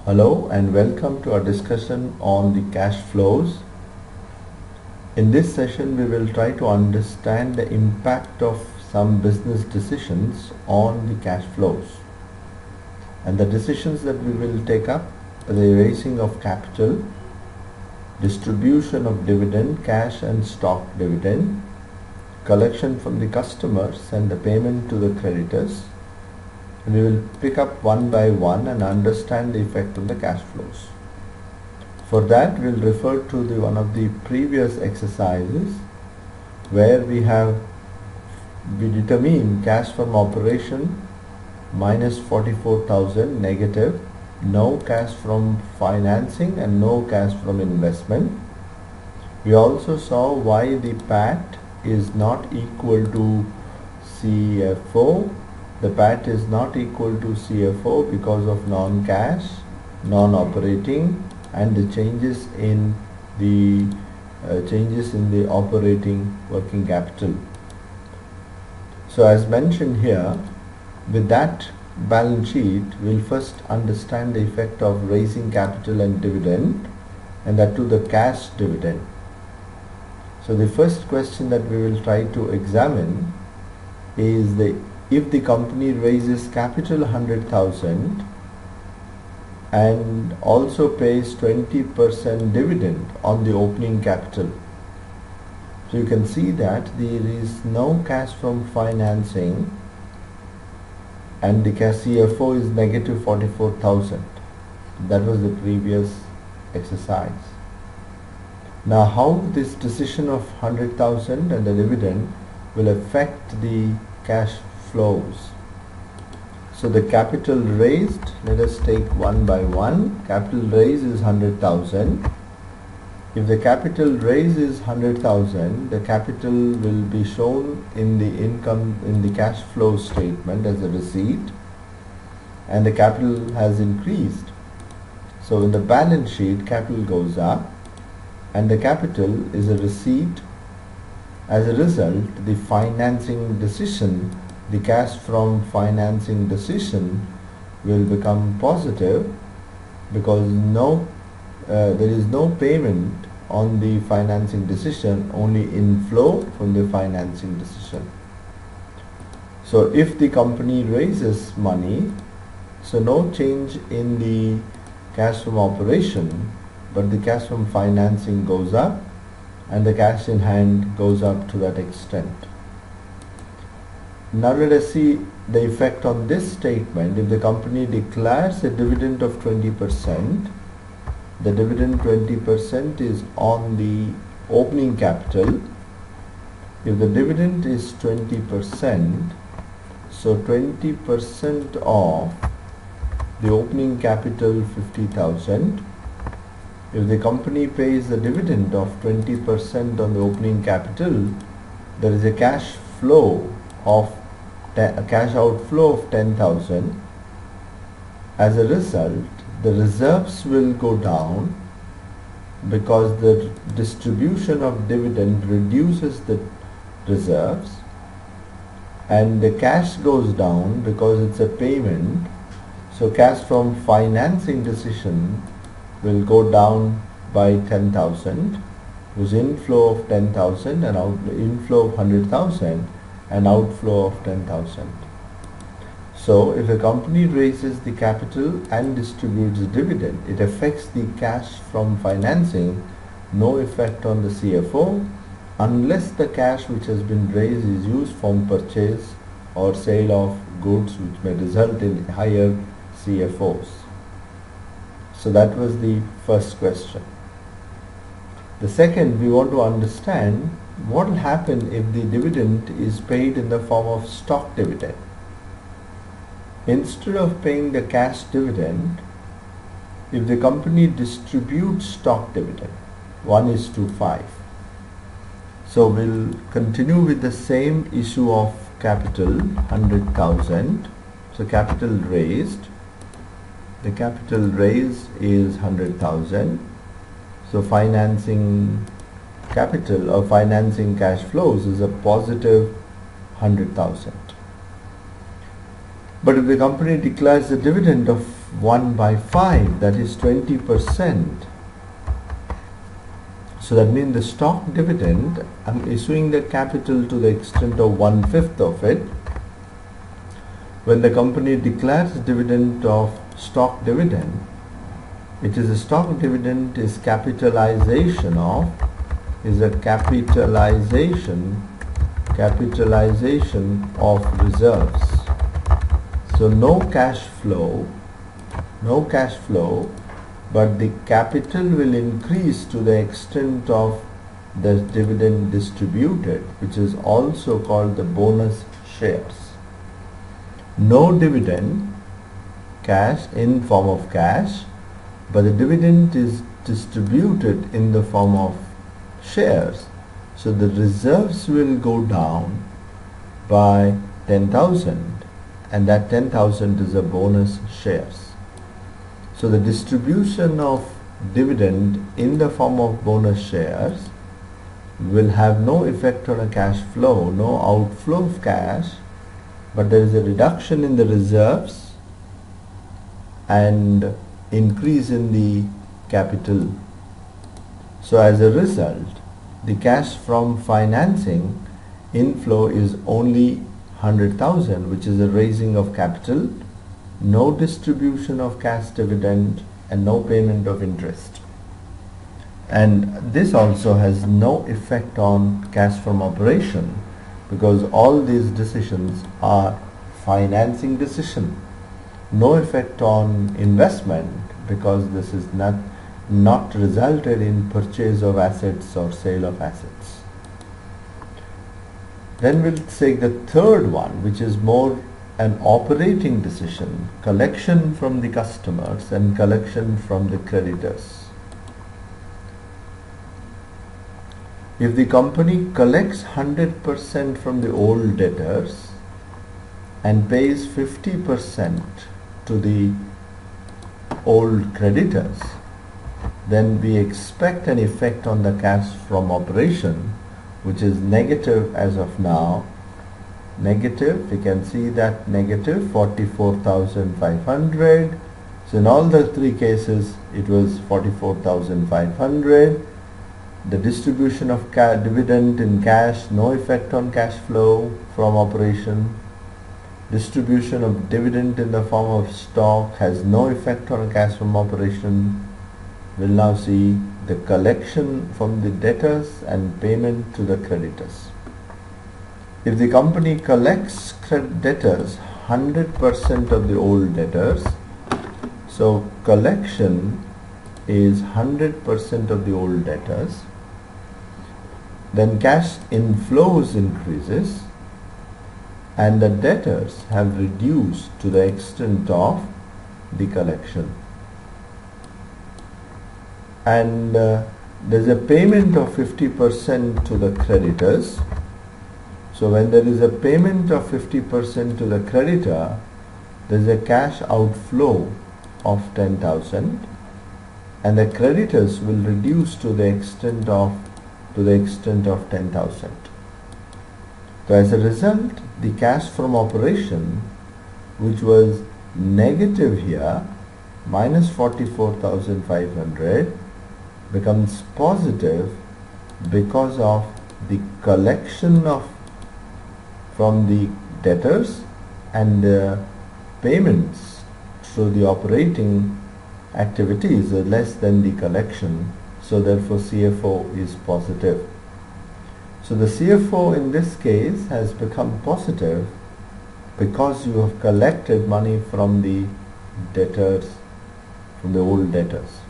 Hello and welcome to our discussion on the cash flows. In this session we will try to understand the impact of some business decisions on the cash flows. And the decisions that we will take up are the raising of capital, distribution of dividend, cash and stock dividend, collection from the customers and the payment to the creditors. And we will pick up one by one and understand the effect on the cash flows. For that we will refer to one of the previous exercises where we determine cash from operation minus 44,000 negative, no cash from financing and no cash from investment. We also saw why the PAT is not equal to CFO. The PAT is not equal to CFO because of non-cash, non-operating and the changes in the operating working capital. So as mentioned here, with that balance sheet we will first understand the effect of raising capital and dividend, and that to the cash dividend. So the first question that we will try to examine is if the company raises capital 100,000 and also pays 20% dividend on the opening capital. So you can see that there is no cash from financing and the cash CFO is negative 44,000. That was the previous exercise. Now how this decision of 100,000 and the dividend will affect the cash flows. So the capital raised, let us take one by one. Capital raise is 100,000. If the capital raise is 100,000, the capital will be shown in the cash flow statement as a receipt, and the capital has increased. So in the balance sheet capital goes up and the capital is a receipt. As a result, the financing decision, the cash from financing decision will become positive because there is no payment on the financing decision, only inflow from the financing decision. So if the company raises money, so no change in the cash from operation, but the cash from financing goes up and the cash in hand goes up to that extent. Now let us see the effect on this statement. If the company declares a dividend of 20%, the dividend 20% is on the opening capital. If the dividend is 20%, so 20% of the opening capital 50,000. If the company pays the dividend of 20% on the opening capital, there is a cash outflow of 10,000. As a result, the reserves will go down because the distribution of dividend reduces the reserves, and the cash goes down because it's a payment. So cash from financing decision will go down by 10,000, whose inflow of 10,000 and inflow of 100,000 and outflow of 10,000. So if a company raises the capital and distributes dividend, it affects the cash from financing, no effect on the CFO, unless the cash which has been raised is used for purchase or sale of goods, which may result in higher CFOs. So that was the first question. The second, we want to understand what will happen if the dividend is paid in the form of stock dividend. Instead of paying the cash dividend, if the company distributes stock dividend, 1:5. So we'll continue with the same issue of capital, 100,000. So capital raised, the capital raise is 100,000. So financing capital or financing cash flows is a positive 100,000. But if the company declares a dividend of 1 by 5, that is 20%. So that means the stock dividend, I'm issuing the capital to the extent of 1/5 of it. When the company declares dividend of stock dividend, it is a stock dividend is capitalization of reserves. So no cash flow, but the capital will increase to the extent of the dividend distributed, which is also called the bonus shares. No dividend, cash in form of cash, but the dividend is distributed in the form of shares. So the reserves will go down by 10,000, and that 10,000 is a bonus shares. So the distribution of dividend in the form of bonus shares will have no effect on a cash flow, no outflow of cash, but there is a reduction in the reserves and increase in the capital. So as a result, the cash from financing inflow is only 100,000, which is a raising of capital, no distribution of cash dividend, and no payment of interest. And this also has no effect on cash from operation, because all these decisions are financing decision. No effect on investment, because this is not resulted in purchase of assets or sale of assets. Then we'll take the third one, which is more an operating decision, collection from the customers and collection from the creditors. If the company collects 100% from the old debtors and pays 50% to the old creditors, then we expect an effect on the cash from operation, which is negative as of now. Negative, we can see that negative 44,500. So in all the three cases it was 44,500. The distribution of dividend in cash, no effect on cash flow from operation. Distribution of dividend in the form of stock has no effect on cash from operation. We'll now see the collection from the debtors and payment to the creditors. If the company collects debtors 100% of the old debtors, so collection is 100% of the old debtors, then cash inflows increases and the debtors have reduced to the extent of the collection. And there's a payment of 50% to the creditors. So when there is a payment of 50% to the creditor, there is a cash outflow of 10,000, and the creditors will reduce to the extent of 10,000. So as a result, the cash from operation, which was negative here, minus 44,500, becomes positive because of the collection from the debtors and payments through the operating activities are less than the collection. So therefore CFO is positive. So the CFO in this case has become positive because you have collected money from the debtors, from the old debtors.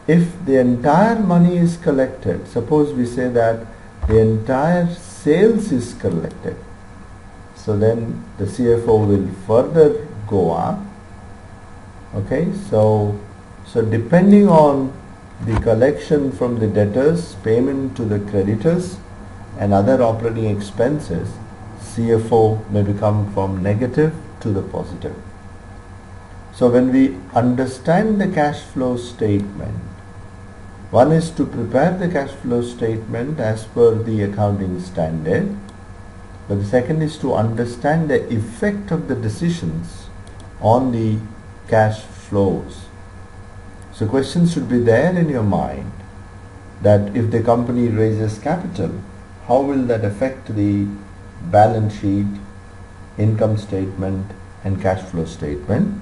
If the entire money is collected, suppose we say that the entire sales is collected, so then the CFO will further go up. Okay, so depending on the collection from the debtors, payment to the creditors and other operating expenses, CFO may become from negative to the positive. So when we understand the cash flow statement, one is to prepare the cash flow statement as per the accounting standard, but the second is to understand the effect of the decisions on the cash flows. So questions should be there in your mind that if the company raises capital, how will that affect the balance sheet, income statement and cash flow statement,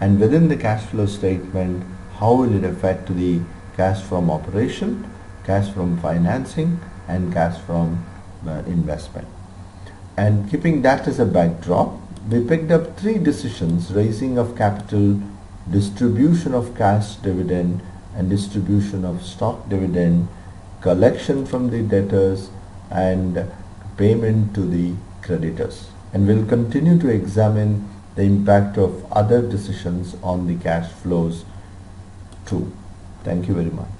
and within the cash flow statement, how will it affect the cash from operation, cash from financing and cash from investment. And keeping that as a backdrop, we picked up 3 decisions: raising of capital, distribution of cash dividend and distribution of stock dividend, collection from the debtors and payment to the creditors. And we'll continue to examine the impact of other decisions on the cash flows too. Thank you very much.